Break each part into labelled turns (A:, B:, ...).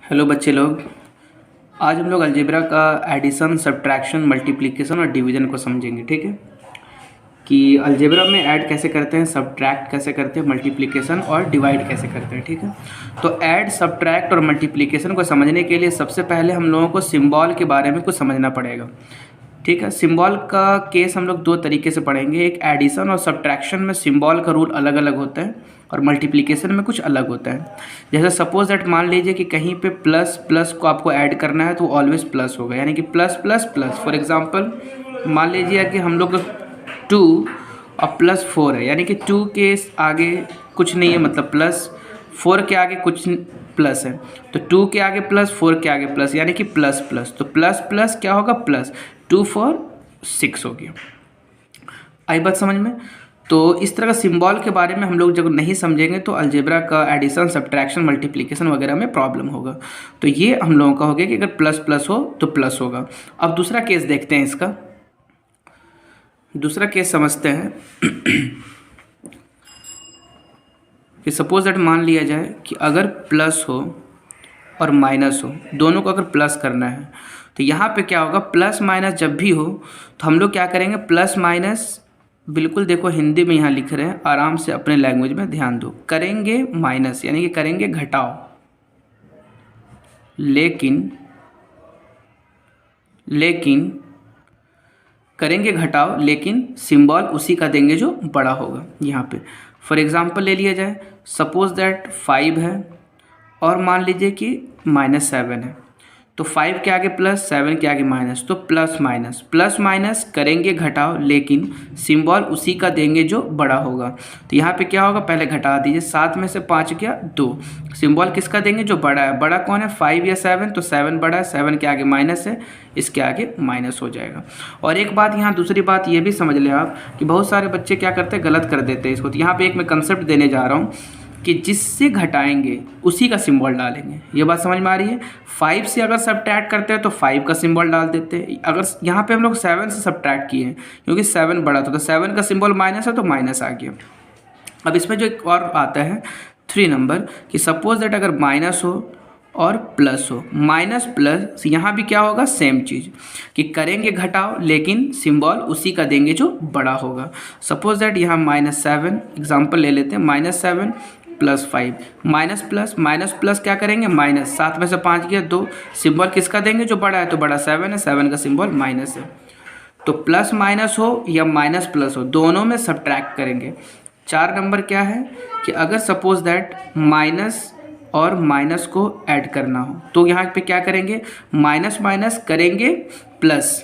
A: Hello बच्चे लोग। आज हम लोग अलजेब्रा का एडिशन, सब्ट्रैक्शन, मल्टीप्लिकेशन और डिवीज़न को समझेंगे। ठीक है कि अलजेब्रा में ऐड कैसे करते हैं, सब्ट्रैक्ट कैसे करते हैं, मल्टीप्लिकेशन और डिवाइड कैसे करते हैं। ठीक है, तो ऐड, सब्ट्रैक्ट और मल्टीप्लिकेशन को समझने के लिए सबसे पहले हम लोगों को सिंबल के बारे में कुछ समझना पड़ेगा। ठीक है, सिंबल का केस हम लोग दो तरीके से पढ़ेंगे। एक एडिशन और सब्ट्रैक्शन में सिंबल का रूल अलग अलग होता है और मल्टीप्लिकेशन में कुछ अलग होता है। जैसे सपोज दैट मान लीजिए कि कहीं पे प्लस प्लस को आपको ऐड करना है तो ऑलवेज प्लस होगा, यानी कि plus plus plus. For example मान लीजिए कि हम लोग 2 और प्लस 4 है, यानी कि 2 के आगे कुछ नहीं है, मतलब प्लस, 4 के आगे कुछ प्लस है, तो 2 के आगे प्लस, 4 के आगे प्लस, यानी कि प्लस प्लस। तो प्लस प्लस क्या होगा, प्लस। 2 4 6 हो गया। आई बात समझ में? तो इस तरह का सिंबल के बारे में हम लोग जब नहीं समझेंगे तो अलजेब्रा का एडिशन, सब्ट्रैक्शन, मल्टीप्लिकेशन वगैरह में प्रॉब्लम होगा। तो ये हम लोगों का हो गया कि अगर प्लस प्लस हो तो प्लस होगा। अब दूसरा केस देखते हैं। इसका दूसरा केस समझते हैं कि सपोज दैट मान लिया जाए कि अगर प्लस हो और माइनस हो, दोनों को अगर प्लस करना है तो यहाँ पे क्या होगा, प्लस माइनस जब भी हो तो हम लोग क्या करेंगे, प्लस माइनस, बिल्कुल देखो हिंदी में यहाँ लिख रहे हैं, आराम से अपने लैंग्वेज में ध्यान दो, करेंगे माइनस यानी कि करेंगे घटाओ, लेकिन करेंगे घटाओ, लेकिन सिंबल उसी का देंगे जो बड़ा होगा। यहाँ पे फॉर एग्जांपल ले लिया जाए, सपोज दैट 5 है और मान लीजिए कि -7 है, तो 5 के आगे प्लस, 7 के आगे माइनस, तो प्लस माइनस, प्लस माइनस करेंगे घटाओ, लेकिन सिंबल उसी का देंगे जो बड़ा होगा। तो यहाँ पे क्या होगा, पहले घटा दीजिए, 7 में से 5 गया 2, सिंबल किसका देंगे, जो बड़ा है। बड़ा कौन है, 5 या 7, तो 7 बड़ा है, 7 के आगे माइनस है, इसके आगे माइनस हो जाएगा। और एक बात यहाँ, दूसरी बात ये भी समझ लें आप कि बहुत सारे बच्चे क्या करते हैं, गलत कर देते हैं इसको। तो यहाँ पे एक मैं कंसेप्ट देने जा रहा हूँ कि जिससे घटाएंगे उसी का सिंबल डालेंगे। ये बात समझ में आ रही है? 5 से अगर सब्ट्रैक्ट करते हैं तो 5 का सिंबल डाल देते हैं। अगर यहाँ पे हम लोग 7 से सब्ट्रैक्ट किए हैं क्योंकि 7 बड़ा था, तो 7 का सिंबल माइनस है तो माइनस आ गया। अब इसमें जो एक और आता है 3 नंबर कि सपोज दैट अगर माइनस हो और प्लस हो, माइनस प्लस, यहाँ भी क्या होगा, सेम चीज़ कि करेंगे घटाओ, लेकिन सिंबल उसी का देंगे जो बड़ा होगा। सपोज दैट यहाँ -7 एग्जांपल ले लेते हैं, -7 + 5, माइनस प्लस क्या करेंगे, माइनस, 7 में से 5 गया 2, सिंबल किसका देंगे, जो बड़ा है, तो बड़ा 7 है, 7 का सिंबल माइनस है। तो प्लस माइनस हो या माइनस प्लस हो, दोनों में सब्ट्रैक्ट करेंगे। 4 नंबर क्या है कि अगर सपोज दैट माइनस और माइनस को ऐड करना हो तो यहाँ पे क्या करेंगे, माइनस माइनस करेंगे प्लस,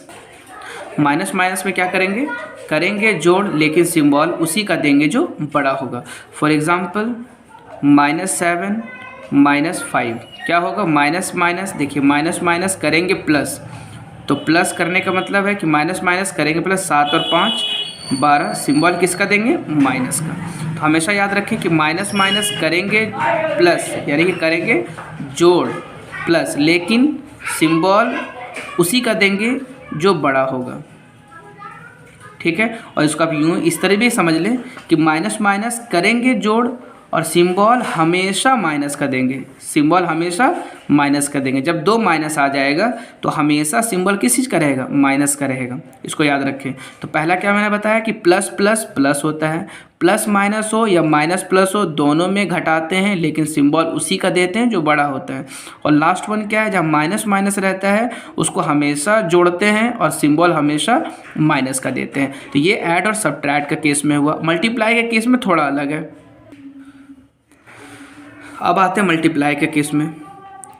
A: माइनस माइनस में क्या करेंगे, करेंगे जोड़, लेकिन सिंबल उसी का देंगे जो बड़ा होगा। फॉर एग्जांपल -7 -5 क्या होगा, माइनस माइनस, देखिए माइनस माइनस करेंगे प्लस, तो प्लस करने का मतलब है कि माइनस माइनस करेंगे प्लस, 7 और 5 12, सिंबल किसका देंगे, माइनस का। तो हमेशा याद रखें कि माइनस माइनस करेंगे प्लस, यानी कि करेंगे जोड़ प्लस, लेकिन सिंबल उसी का देंगे जो बड़ा होगा। ठीक है, और इसको आप यूँ इस तरह भी समझ लें कि माइनस माइनस करेंगे जोड़ और सिंबल हमेशा माइनस का देंगे, सिंबल हमेशा माइनस का देंगे। जब 2 माइनस आ जाएगा तो हमेशा सिंबल किस चीज़ का रहेगा, माइनस का रहेगा। इसको याद रखें। तो पहला क्या मैंने बताया कि प्लस प्लस प्लस होता है, प्लस माइनस हो या माइनस प्लस हो, दोनों में घटाते हैं, लेकिन सिंबल उसी का देते हैं जो बड़ा होता है। और लास्ट वन क्या है, जब माइनस माइनस रहता है उसको हमेशा जोड़ते हैं और सिंबल हमेशा माइनस का देते हैं। तो ये ऐड और सब्ट्रैक्ट का केस में हुआ। मल्टीप्लाई के केस में थोड़ा अलग है। अब आते हैं मल्टीप्लाई के केस में।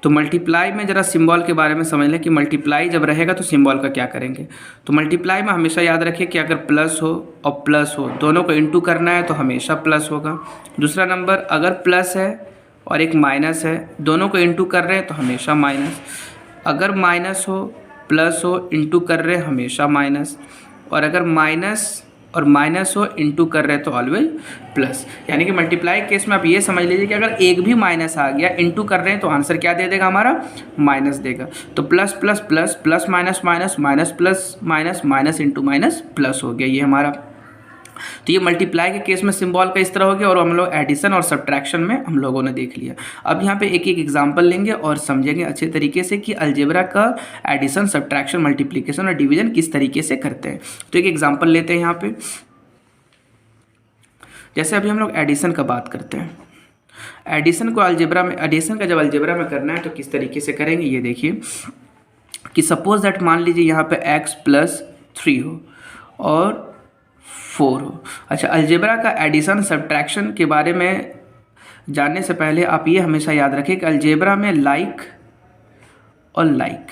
A: तो मल्टीप्लाई में ज़रा सिंबल के बारे में समझ लें कि मल्टीप्लाई जब रहेगा तो सिंबल का क्या करेंगे। तो मल्टीप्लाई में हमेशा याद रखिए कि अगर प्लस हो और प्लस हो, दोनों को इंटू करना है तो हमेशा प्लस होगा। दूसरा नंबर, अगर प्लस है और एक माइनस है, दोनों को इंटू कर रहे हैं तो हमेशा माइनस। अगर माइनस हो प्लस हो, इंटू कर रहे हैं हमेशा माइनस। और अगर माइनस और माइनस हो, इंटू कर रहे हैं तो ऑलवेज प्लस। यानी कि मल्टीप्लाई केस में आप ये समझ लीजिए कि अगर एक भी माइनस आ गया, इंटू कर रहे हैं तो आंसर क्या दे देगा, हमारा माइनस देगा। तो plus plus plus, plus minus minus, minus plus minus, minus into minus plus हो गया ये हमारा। तो ये मल्टीप्लाई के केस में सिंबल का इस तरह हो गया, और हम लोग एडिशन और सब्ट्रैक्शन में हम लोगों ने देख लिया। अब यहाँ पे एक एक एग्जांपल लेंगे और समझेंगे अच्छे तरीके से कि अलजेब्रा का एडिशन, सब्ट्रैक्शन, मल्टीप्लिकेशन और डिवीजन किस तरीके से करते हैं। तो एक एग्जाम्पल लेते हैं यहाँ पे। जैसे अभी हम लोग एडिशन का बात करते हैं। एडिशन को अलजेब्रा में, एडिशन का जब अलजेब्रा में करना है तो किस तरीके से करेंगे ये देखिए कि सपोज दैट मान लीजिए यहाँ पे x + 3 हो और 4 हो। अच्छा, अलजेब्रा का एडिशन सब्ट्रैक्शन के बारे में जानने से पहले आप ये हमेशा याद रखें कि अलजेब्रा में लाइक और लाइक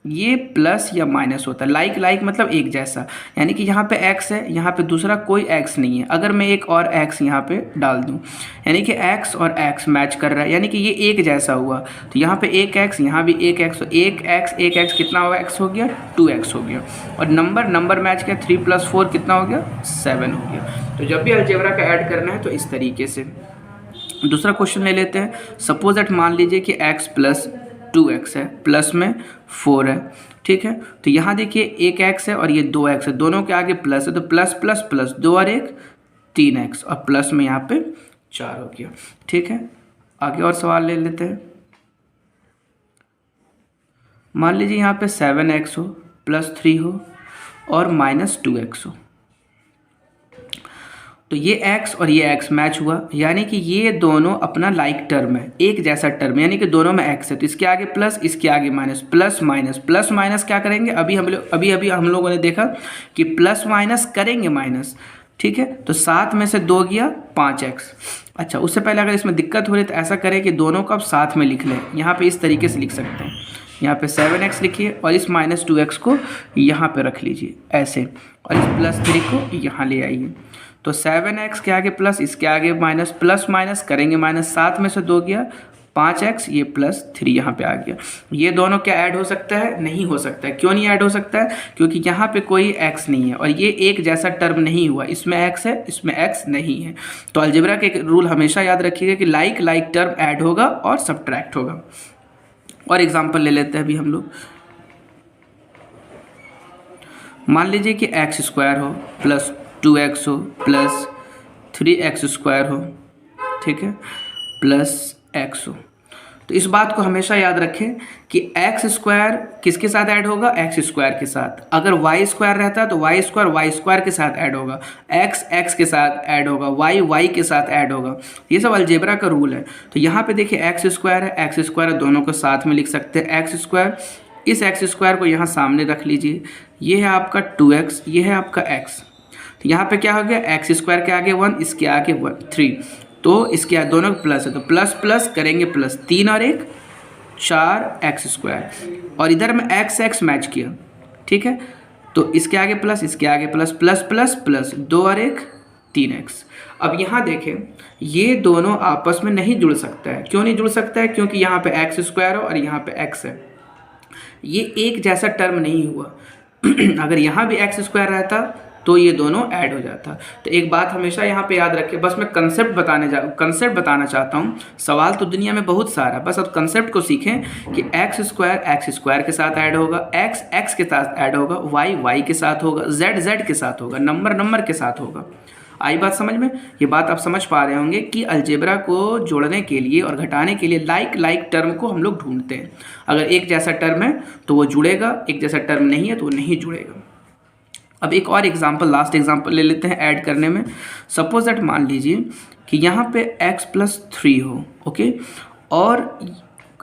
A: ये प्लस या माइनस होता है। लाइक लाइक मतलब एक जैसा, यानी कि यहाँ पे x है, यहाँ पे दूसरा कोई x नहीं है। अगर मैं एक और x यहाँ पे डाल दूँ, यानी कि x और x मैच कर रहा है, यानी कि ये एक जैसा हुआ। तो यहाँ पे एक x, यहाँ भी एक x, एक x कितना हुआ, x हो गया 2x हो गया। और नंबर मैच किया, 3 + 4 कितना हो गया, 7 हो गया। तो जब भी अलजेब्रा का ऐड करना है तो इस तरीके से। दूसरा क्वेश्चन ले लेते हैं। सपोज दैट मान लीजिए कि x + 2x है, प्लस में 4 है, ठीक है। तो यहाँ देखिए एक x है और ये 2x है, दोनों के आगे प्लस है, तो प्लस प्लस प्लस 2 और 1 3x, और प्लस में यहाँ पे 4 हो गया, ठीक है। आगे और सवाल ले लेते हैं। मान लीजिए यहाँ पे 7x हो, +3 हो और -2x हो। तो ये x और ये x मैच हुआ, यानी कि ये दोनों अपना लाइक टर्म है, एक जैसा टर्म, यानी कि दोनों में x है। तो इसके आगे प्लस, इसके आगे माइनस, प्लस माइनस क्या करेंगे, अभी हम लोगों ने देखा कि प्लस माइनस करेंगे माइनस, ठीक है। तो 7 में से 2 गया 5x। अच्छा, उससे पहले अगर इसमें दिक्कत हो रही तो ऐसा करें कि दोनों को आप साथ में लिख लें। यहाँ पे इस तरीके से लिख सकते हैं, यहाँ पे 7x लिखिए और इस -2x को यहाँ पे रख लीजिए ऐसे, और इस +3 को यहाँ ले आइए। तो 7x के आगे प्लस, इसके आगे माइनस, प्लस माइनस करेंगे माइनस, 7 में से 2 गया 5x, ये +3 यहाँ पे आ गया। ये दोनों क्या ऐड हो सकता है, नहीं हो सकता है। क्यों नहीं ऐड हो सकता है, क्योंकि यहाँ पे कोई x नहीं है और ये एक जैसा टर्म नहीं हुआ, इसमें x है, इसमें x नहीं है। तो अलजेब्रा के रूल हमेशा याद रखिएगा कि लाइक टर्म ऐड होगा और सब्ट्रैक्ट होगा। और एग्जाम्पल ले लेते हैं अभी हम लोग। मान लीजिए कि x² हो, +2x हो, +3x² हो, ठीक है, +x हो। तो इस बात को हमेशा याद रखें कि x² किसके साथ ऐड होगा, x² के साथ। अगर y² रहता तो y² के साथ ऐड होगा, x के साथ ऐड होगा, y के साथ ऐड होगा। ये सब अलजेब्रा का रूल है। तो यहाँ पे देखिए x² है, x² दोनों को साथ में लिख सकते हैं। x², इस x² को यहाँ सामने रख लीजिए। ये है आपका 2x, ये है आपका x। तो यहाँ पे क्या हो गया, x² के आगे 1, इसके आगे 3, तो इसके दोनों प्लस है, तो प्लस प्लस करेंगे प्लस, 3 और 1 4x², और इधर में x मैच किया, ठीक है। तो इसके आगे प्लस, इसके आगे प्लस, प्लस प्लस प्लस, 2 और 1 3x। अब यहाँ देखें, ये दोनों आपस में नहीं जुड़ सकता है। क्यों नहीं जुड़ सकता है, क्योंकि यहाँ पे x² हो और यहाँ पे x है, ये एक जैसा टर्म नहीं हुआ। अगर यहाँ भी x² रहता तो ये दोनों ऐड हो जाता। तो एक बात हमेशा यहाँ पे याद रखें, बस मैं कंसेप्ट बताना चाहता हूँ। सवाल तो दुनिया में बहुत सारा, बस अब कंसेप्ट को सीखें कि x² के साथ ऐड होगा, x के साथ ऐड होगा, y के साथ होगा, z के साथ होगा, नंबर के साथ होगा। आई बात समझ में? ये बात आप समझ पा रहे होंगे कि अलजेब्रा को जोड़ने के लिए और घटाने के लिए लाइक टर्म को हम लोग ढूंढते हैं। अगर एक जैसा टर्म है तो वो जुड़ेगा, एक जैसा टर्म नहीं है तो वो नहीं जुड़ेगा। अब एक और एग्जाम्पल, लास्ट एग्जाम्पल ले लेते हैं ऐड करने में। सपोज दैट मान लीजिए कि यहाँ पे x + 3 हो, ओके, और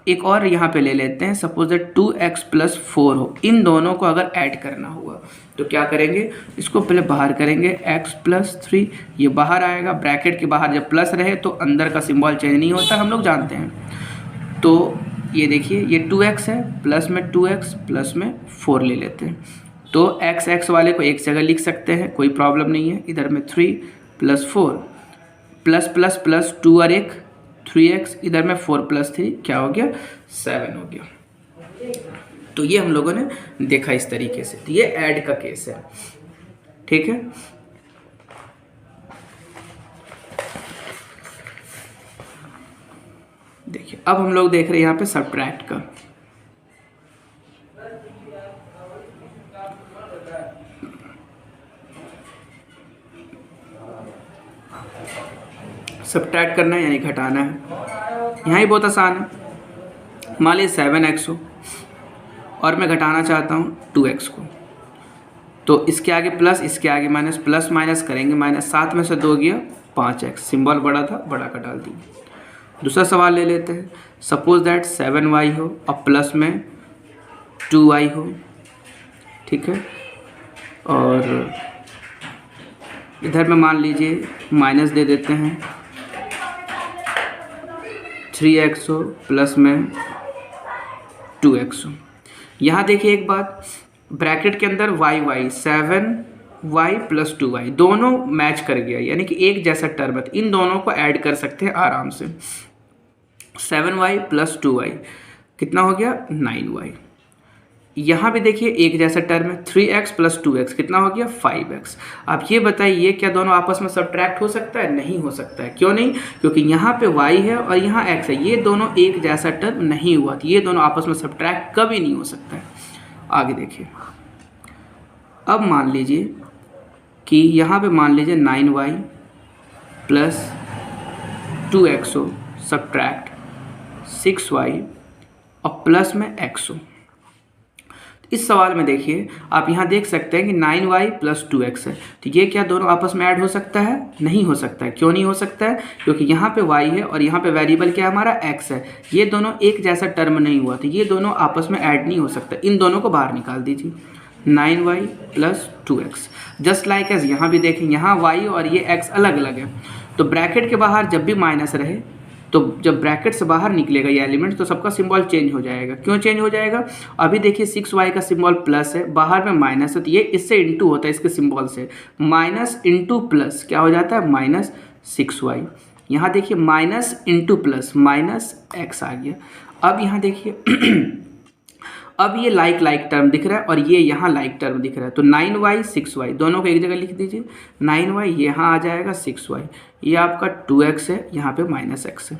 A: एक और यहाँ पे ले लेते हैं, सपोज दैट 2x + 4 हो। इन दोनों को अगर ऐड करना हुआ तो क्या करेंगे, इसको पहले बाहर करेंगे, x + 3 ये बाहर आएगा। ब्रैकेट के बाहर जब प्लस रहे तो अंदर का सिंबल चेंज नहीं होता, हम लोग जानते हैं। तो ये देखिए, ये 2x है, प्लस में 2x, प्लस में 4 ले लेते हैं। तो x वाले को एक जगह लिख सकते हैं, कोई प्रॉब्लम नहीं है। इधर में 3 + 4 प्लस प्लस प्लस 2 और 1 3x, इधर में 4 + 3 क्या हो गया, 7 हो गया। तो ये हम लोगों ने देखा इस तरीके से। तो ये ऐड का केस है, ठीक है। देखिए अब हम लोग देख रहे हैं यहाँ पे सब्ट्रैक्ट का। सब्ट्रैक्ट करना है यानी घटाना है। यहाँ ही बहुत आसान है। मान लीजिए 7x हो और मैं घटाना चाहता हूँ 2x को, तो इसके आगे प्लस, इसके आगे माइनस, प्लस माइनस करेंगे माइनस, 7 में से 2 गया 5x, सिंबल बड़ा था बड़ा का डाल दिया। दूसरा सवाल ले लेते हैं। सपोज दैट 7y हो और प्लस में 2y हो, ठीक है, और इधर में मान लीजिए माइनस दे देते हैं, 3x हो प्लस में 2x हो। यहाँ देखिए एक बात, ब्रैकेट के अंदर y 7y प्लस 2y दोनों मैच कर गया, यानी कि एक जैसा टर्म है। इन दोनों को ऐड कर सकते हैं आराम से। 7y प्लस 2y कितना हो गया 9y। यहाँ भी देखिए एक जैसा टर्म है, 3x प्लस 2x कितना हो गया 5x। आप ये बताइए क्या दोनों आपस में सब्ट्रैक्ट हो सकता है? नहीं हो सकता है। क्यों नहीं? क्योंकि यहाँ पे y है और यहाँ x है, ये दोनों एक जैसा टर्म नहीं हुआ, तो ये दोनों आपस में सब्ट्रैक्ट कभी नहीं हो सकता है। आगे देखिए, अब मान लीजिए कि यहाँ पे मान लीजिए 9y प्लस 2x हो सब्ट्रैक्ट 6y और प्लस में x हो। इस सवाल में देखिए आप यहाँ देख सकते हैं कि 9y प्लस 2x है, तो ये क्या दोनों आपस में ऐड हो सकता है? नहीं हो सकता है। क्यों नहीं हो सकता है? क्योंकि यहाँ पे y है और यहाँ पे वेरिएबल क्या है हमारा x है, ये दोनों एक जैसा टर्म नहीं हुआ, तो ये दोनों आपस में ऐड नहीं हो सकता। इन दोनों को बाहर निकाल दीजिए, 9y plus 2x। Just like as यहाँ भी देखें, यहाँ y और ये x अलग अलग है, तो ब्रैकेट के बाहर जब भी माइनस रहे तो जब ब्रैकेट से बाहर निकलेगा ये एलिमेंट तो सबका सिंबल चेंज हो जाएगा। क्यों चेंज हो जाएगा? अभी देखिए 6y का सिंबल प्लस है, बाहर में माइनस है, तो ये इससे इंटू होता है इसके सिंबल से, माइनस इंटू प्लस क्या हो जाता है माइनस 6y। यहाँ देखिए minus into plus minus x आ गया। अब यहाँ देखिए अब ये लाइक टर्म दिख रहा है और ये यहाँ लाइक टर्म दिख रहा है, तो 9y 6y दोनों को एक जगह लिख दीजिए। 9y यहाँ आ जाएगा 6y, ये आपका 2x है, यहाँ पे माइनस x है,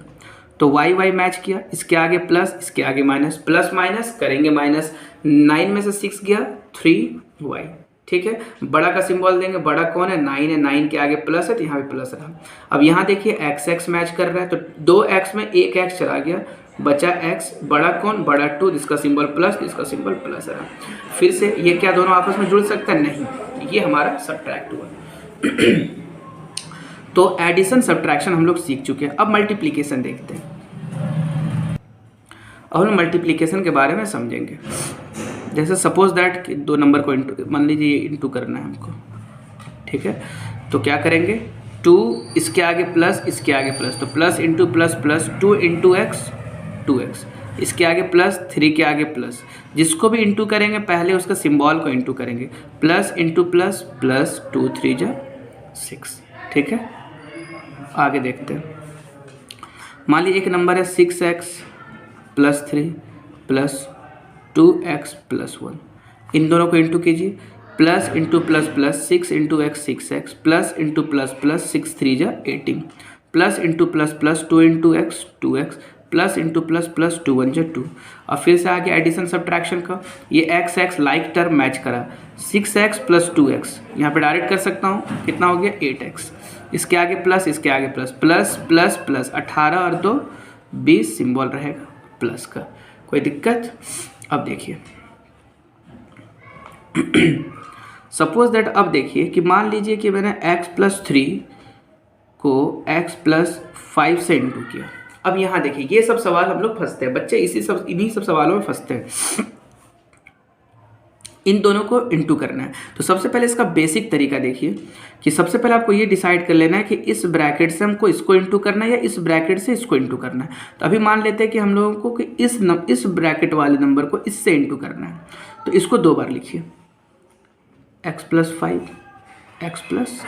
A: तो y मैच किया, इसके आगे प्लस इसके आगे माइनस, प्लस माइनस करेंगे माइनस, 9 में से 6 गया 3y, ठीक है। बड़ा का सिंबल देंगे, बड़ा कौन है 9 है, 9 के आगे प्लस है तो यहाँ पे प्लस रहा। अब यहाँ देखिए x मैच कर रहा है, तो 2x में एक x चला गया, बचा x, बड़ा कौन बड़ा 2 जिसका सिंबल प्लस जिसका सिंबल प्लस रहा। फिर से ये क्या दोनों आपस में जुड़ सकता है? नहीं, ये हमारा सब्ट्रैक्ट हुआ। तो एडिशन सब्ट्रैक्शन हम लोग सीख चुके हैं। अब मल्टीप्लिकेशन देखते हैं। अब हम मल्टीप्लिकेशन के बारे में समझेंगे। जैसे सपोज दैट 2 नंबर को इंटू, मान लीजिए इंटू करना है हमको, ठीक है, तो क्या करेंगे 2 इसके आगे प्लस इसके आगे प्लस, तो plus into plus plus 2 into x 2x, इसके आगे प्लस 3 के आगे प्लस, जिसको भी इंटू करेंगे पहले उसका सिंबल को इंटू करेंगे, प्लस इंटू प्लस प्लस 2 3 जा 6, ठीक है। आगे देखते हैं, मान लीजिए एक नंबर है 6x plus 3 plus 2x plus 1, इन दोनों को इंटू कीजिए, plus into plus plus 6 into x 6x plus into plus plus 6 3 जा 18, plus into plus plus 2 into x 2x plus into plus plus 2 1 जा 2। और फिर से आगे एडिशन सब्ट्रैक्शन का, ये x लाइक टर्म मैच करा, 6x प्लस 2x यहाँ पे डायरेक्ट कर सकता हूँ, कितना हो गया 8x, इसके आगे प्लस इसके आगे प्लस, प्लस प्लस प्लस 18 और 2 20 सिंबल रहेगा प्लस का, कोई दिक्कत? अब देखिए सपोज दैट, अब देखिए कि मान लीजिए कि मैंने x प्लस 3 को x प्लस 5 से इंटू किया। अब यहाँ देखिए ये सब सवाल हम लोग फंसते हैं, बच्चे इन्हीं सब सवालों में फंसते हैं। इन दोनों को इंटू करना है, तो सबसे पहले इसका बेसिक तरीका देखिए कि सबसे पहले आपको ये डिसाइड कर लेना है कि इस ब्रैकेट से हमको इसको इंटू करना है या इस ब्रैकेट से इसको इंटू करना है। तो अभी मान लेते हैं कि हम लोगों को कि इस ब्रैकेट वाले नंबर को इससे इंटू करना है, तो इसको 2 बार लिखिए, x प्लस 5 x प्लस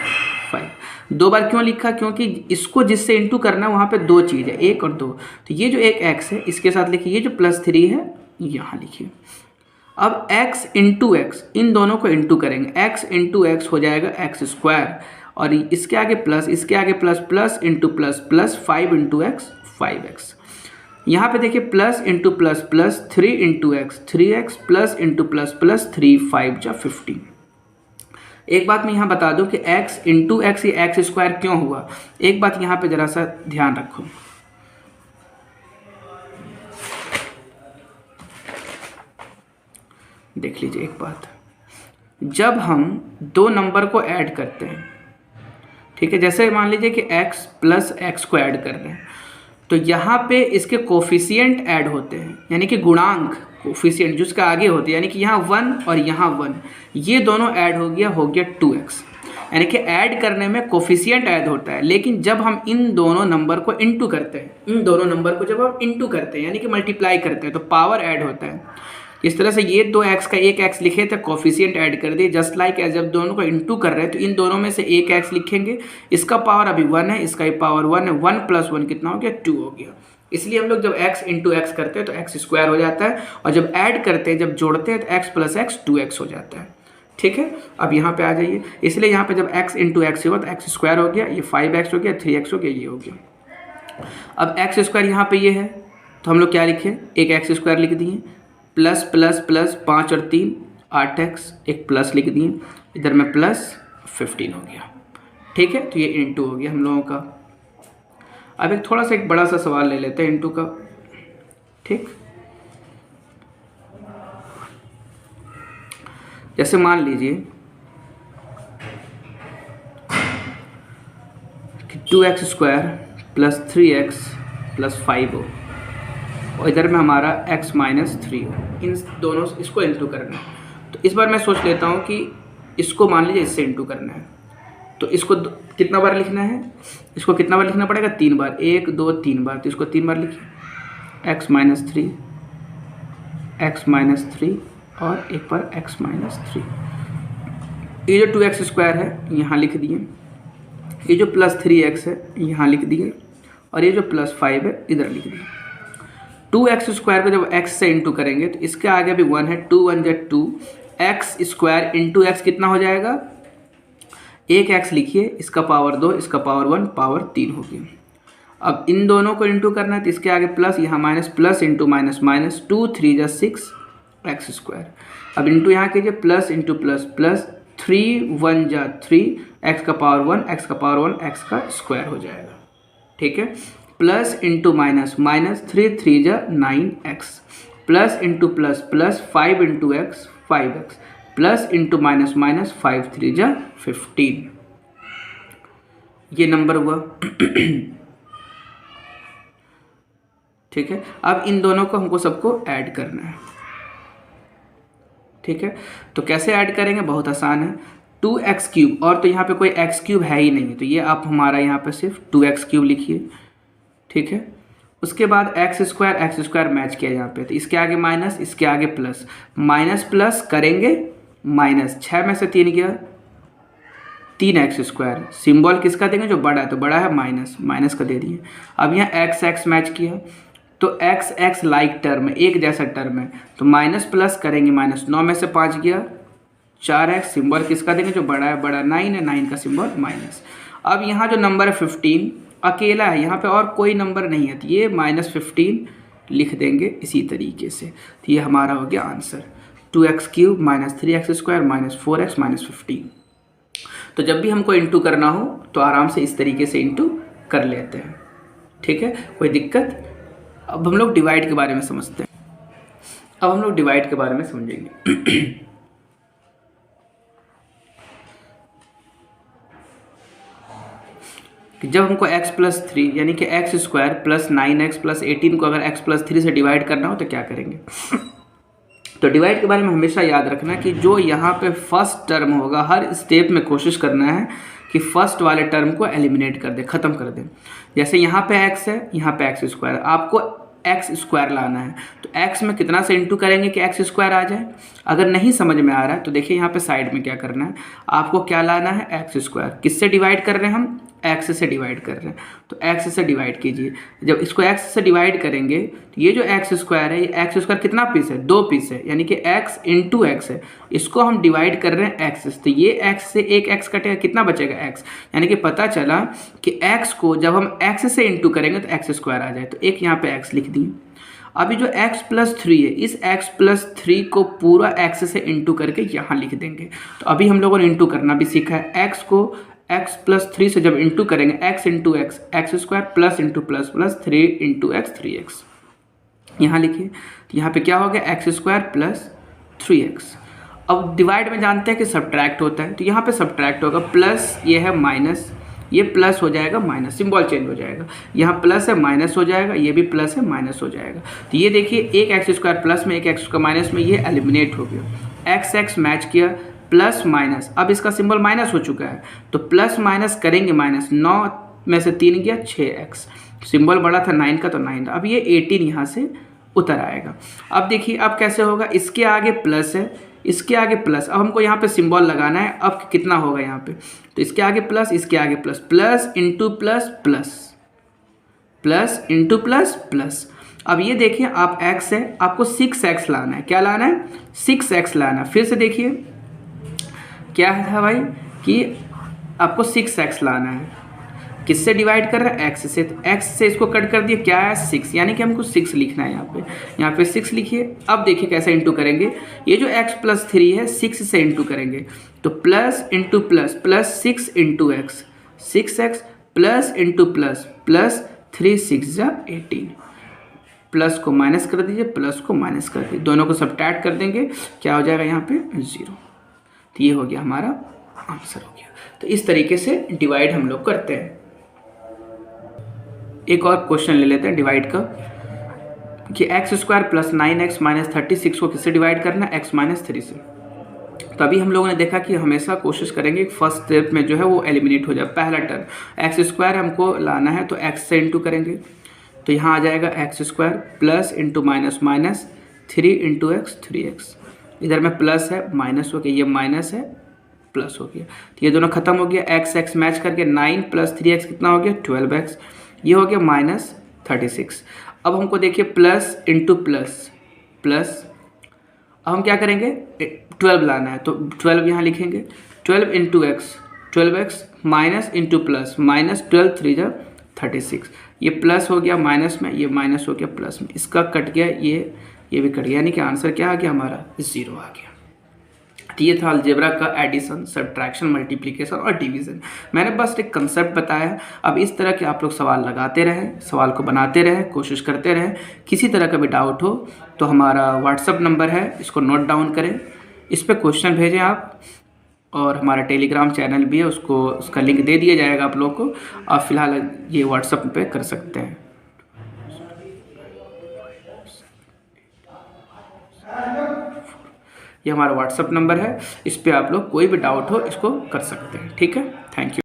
A: 5। 2 बार क्यों लिखा? क्योंकि इसको जिससे इंटू करना है वहाँ पे 2 चीज़ है, 1 और 2, तो ये जो एक x है इसके साथ लिखिए, ये जो प्लस 3 है यहाँ लिखिए। अब x इंटू एक्स, इन दोनों को इंटू करेंगे, x इंटू एक्स हो जाएगा x स्क्वायर, और इसके आगे प्लस इसके आगे plus, plus into plus plus 5 into x 5x। यहाँ पे देखिए plus into plus plus 3 into x 3x plus into plus plus 3 5 जा 15। एक बात मैं यहाँ बता दूं कि x इंटू एक्स ये एक्स स्क्वायर क्यों हुआ, एक बात यहाँ पे ज़रा सा ध्यान रखो। देख लीजिए एक बात, जब हम दो नंबर को ऐड करते हैं, ठीक है, जैसे मान लीजिए कि x प्लस एक्स को ऐड कर रहे हैं, तो यहाँ पे इसके कोफिशिएंट ऐड होते हैं, यानी कि गुणांक कोफिशिएंट जो इसका आगे होते हैं, यानी कि यहाँ 1 और यहाँ 1, ये दोनों ऐड हो गया 2x, यानी कि ऐड करने में कोफिशिएंट ऐड होता है। लेकिन जब हम इन दोनों नंबर को इंटू करते हैं, इन दोनों नंबर को जब हम इंटू करते हैं यानी कि मल्टीप्लाई करते हैं, तो पावर ऐड होता है। इस तरह से ये 2x का 1x लिखे थे, कोफिशिएंट ऐड कर दिए, जस्ट लाइक एज जब दोनों को इंटू कर रहे हैं तो इन दोनों में से 1x लिखेंगे, इसका पावर अभी 1 है, इसका ही पावर 1 है, 1 प्लस 1 कितना हो गया, 2 हो गया। इसलिए हम लोग जब x इंटू एक्स करते हैं तो एक्स स्क्वायर हो जाता है, और जब ऐड करते हैं, जब जोड़ते हैं तो x प्लस एक्स 2x हो जाता है। ठीक है, अब यहाँ पे आ जाइए, इसलिए यहाँ पे जब x इंटू एक्स हुआ तो एक्स स्क्वायर हो गया, ये 5x हो गया, 3x हो गया, ये हो गया। अब एक्स स्क्वायर यहाँ पे ये है, तो हम लोग क्या लिखे, एक एक्स स्क्वायर लिख दिए, प्लस प्लस प्लस 5 और 3 8x, एक प्लस लिख दिए, इधर में प्लस 15 हो गया। ठीक है, तो ये इंटू हो गया हम लोगों का। अब एक थोड़ा सा एक बड़ा सा सवाल ले लेते हैं इंटू का। ठीक, जैसे मान लीजिए कि 2x square plus 3x plus 5 हो, और इधर में हमारा x माइनस 3 हो, इन दोनों इसको इंटू करना है। तो इस बार मैं सोच लेता हूँ कि इसको मान लीजिए इससे इंटू करना है, तो इसको कितना बार लिखना है, इसको कितना बार लिखना पड़ेगा, 3 बार, 1 2 3 बार, तो इसको 3 बार लिखिए, x माइनस 3, x माइनस 3 और एक बार x माइनस 3। ये जो 2x स्क्वायर है यहाँ लिख दिए, ये जो प्लस 3x है यहाँ लिख दिए, और ये जो प्लस 5 है इधर लिख दिए। 2x स्क्वायर को जब x से इंटू करेंगे तो इसके आगे भी 1 है, 2 1 जा 2, x स्क्वायर इंटू एक्स कितना हो जाएगा, 1x लिखिए, इसका पावर 2, इसका पावर 1, पावर 3 हो गया। अब इन दोनों को इंटू करना है तो इसके आगे प्लस, यहाँ minus, plus into minus minus, 2 3 जा 6 एक्स स्क्वायर। अब इंटू यहाँ कीजिए, प्लस इंटू प्लस प्लस, 3 1 जा 3, एक्स का पावर 1, एक्स का पावर 1, एक्स का स्क्वायर हो जाएगा। ठीक है, प्लस इंटू माइनस माइनस, 3 3 जा 9x, plus into plus plus, 5 into x 5x, plus into minus minus, 5 3 जा 15। ये नंबर हुआ। ठीक है, अब इन दोनों को हमको सबको ऐड करना है। ठीक है, तो कैसे ऐड करेंगे, बहुत आसान है, 2x क्यूब, और तो यहाँ पे कोई x क्यूब है ही नहीं, तो ये आप हमारा यहाँ पे सिर्फ 2x क्यूब लिखिए। ठीक है, उसके बाद एक्स स्क्वायर मैच किया यहाँ पे, तो इसके आगे माइनस, इसके आगे प्लस, माइनस प्लस करेंगे माइनस, 6 में से 3 गया, 3x स्क्वायर, सिंबल किसका देंगे, जो बड़ा है, तो बड़ा है माइनस, माइनस का दे दिए। अब यहाँ x मैच किया, तो x लाइक टर्म है, एक जैसा टर्म है, तो माइनस प्लस करेंगे माइनस, 9 में से 5 गया, 4x, सिंबल किसका देंगे, जो बड़ा है, बड़ा 9 है, 9 का सिंबल माइनस। अब यहाँ जो नंबर है 15 अकेला है, यहाँ पे और कोई नंबर नहीं है, तो ये -15 लिख देंगे इसी तरीके से। तो ये हमारा हो गया answer, 2x cube minus 3x square minus 4x minus 15। तो जब भी हमको इंटू करना हो तो आराम से इस तरीके से इंटू कर लेते हैं। ठीक है, कोई दिक्कत। अब हम लोग डिवाइड के बारे में समझते हैं। अब हम लोग डिवाइड के बारे में समझेंगे। जब हमको x प्लस 3 यानी कि x square plus 9x plus 18 को अगर x प्लस 3 से डिवाइड करना हो तो क्या करेंगे। तो डिवाइड के बारे में हमेशा याद रखना कि जो यहाँ पे फर्स्ट टर्म होगा, हर स्टेप में कोशिश करना है कि फर्स्ट वाले टर्म को एलिमिनेट कर दे, ख़त्म कर दे। जैसे यहाँ पे x है, यहाँ पे एक्स स्क्वायर, आपको एक्स स्क्वायर लाना है, तो x में कितना से इंटू करेंगे कि एक्स स्क्वायर आ जाए। अगर नहीं समझ में आ रहा है तो देखिए यहाँ पे साइड में क्या करना है, आपको क्या लाना है, एक्स स्क्वायर। किससे डिवाइड कर रहे हैं हम, x से डिवाइड कर रहे हैं, तो x से डिवाइड कीजिए। जब इसको x से डिवाइड करेंगे तो ये जो एक्स स्क्वायर है, ये एक्स स्क्वायर कितना पीस है, 2 पीस है, यानी कि x इंटू एक्स है, इसको हम डिवाइड कर रहे हैं x से, तो ये x से एक x कटेगा, कितना बचेगा x, यानी कि पता चला कि x को जब हम x से इंटू करेंगे तो एक्स स्क्वायर आ जाए, तो एक यहाँ पे x लिख दिए। अभी जो x प्लस 3 है, इस x प्लस 3 को पूरा x से इंटू करके यहाँ लिख देंगे। तो अभी हम लोगों ने इंटू करना भी सीखा है। x को x प्लस 3 से जब इंटू करेंगे, x into x, x square plus into plus plus 3 into x 3x, यहाँ लिखिए। तो यहाँ पे क्या हो गया, एक्स स्क्वायर प्लस 3x। अब डिवाइड में जानते हैं कि सब्ट्रैक्ट होता है, तो यहाँ पे सब्ट्रैक्ट होगा, प्लस ये है माइनस, ये प्लस हो जाएगा माइनस, सिंबल चेंज हो जाएगा। यहाँ प्लस है माइनस हो जाएगा, ये भी प्लस है माइनस हो जाएगा। तो ये देखिए, एक एक्स स्क्वायर प्लस में, एक एक्स स्क्वायर माइनस में, ये एलिमिनेट हो गया। एक्स एक्स मैच किया, प्लस माइनस, अब इसका सिंबल माइनस हो चुका है, तो प्लस माइनस करेंगे माइनस, 9 में से 3 गया 6x, सिंबल बड़ा था 9 का तो 9 था। अब ये 18 यहाँ से उतर आएगा। अब देखिए अब कैसे होगा, इसके आगे प्लस है, इसके आगे प्लस, अब हमको यहाँ पे सिंबल लगाना है। अब कितना होगा यहाँ पे, तो इसके आगे प्लस, इसके आगे plus, plus into plus plus, plus into plus plus. अब ये देखिए, आप x है, आपको 6x लाना है। क्या लाना है, 6x लाना है। फिर से देखिए क्या था भाई, कि आपको 6x लाना है। किससे डिवाइड कर रहा है, x से, तो x से इसको कट कर दिया, क्या है 6, यानी कि हमको 6 लिखना है। यहाँ पे 6 लिखिए। अब देखिए कैसे इंटू करेंगे, ये जो x प्लस 3 है 6 से इंटू करेंगे, तो plus into plus plus 6 into x, 6x plus into plus plus 3 6 18, plus को माइनस कर दीजिए, प्लस को माइनस कर दीजिए, दोनों को सब्ट्रैक्ट कर देंगे, क्या हो जाएगा यहाँ पे 0। तो ये हो गया हमारा आंसर हो गया। तो इस तरीके से डिवाइड हम लोग करते हैं। एक और क्वेश्चन ले लेते हैं डिवाइड का, कि x square plus 9x minus 36 को किससे डिवाइड करना है, x माइनस 3 से। तो अभी हम लोगों ने देखा कि हमेशा कोशिश करेंगे फर्स्ट स्टेप में जो है वो एलिमिनेट हो जाए। पहला टर्म एक्स स्क्वायर हमको लाना है, तो x से इंटू करेंगे, तो यहाँ आ जाएगा x square plus into minus minus 3 into x 3x, इधर में प्लस है माइनस हो गया, ये माइनस है प्लस हो गया, तो ये दोनों खत्म हो गया। एक्स एक्स मैच करके 9 प्लस 3x कितना हो गया 12x, ये हो गया माइनस 36। अब हमको देखिए प्लस इंटू प्लस प्लस, अब हम क्या करेंगे 12 लाना है, तो 12 यहाँ लिखेंगे, 12 into x 12x minus into plus minus 12 3 जा 36, ये प्लस हो गया माइनस में, ये माइनस हो गया प्लस में, इसका कट गया, ये भी कट गया, यानी कि आंसर क्या आ गया हमारा 0 आ गया। तो ये था अलजेब्रा का एडिशन, सब्ट्रैक्शन, मल्टीप्लिकेशन और डिवीज़न। मैंने बस एक कंसेप्ट बताया। अब इस तरह के आप लोग सवाल लगाते रहें, सवाल को बनाते रहें, कोशिश करते रहें। किसी तरह का भी डाउट हो तो हमारा व्हाट्सअप नंबर है, इसको नोट डाउन करें, इस पर क्वेश्चन भेजें आप, और हमारा टेलीग्राम चैनल भी है, उसका लिंक दे दिया जाएगा आप लोग को। आप फिलहाल ये व्हाट्सअप पे कर सकते हैं। ये हमारा व्हाट्सअप नंबर है, इस पर आप लोग कोई भी डाउट हो इसको कर सकते हैं। ठीक है, थैंक यू।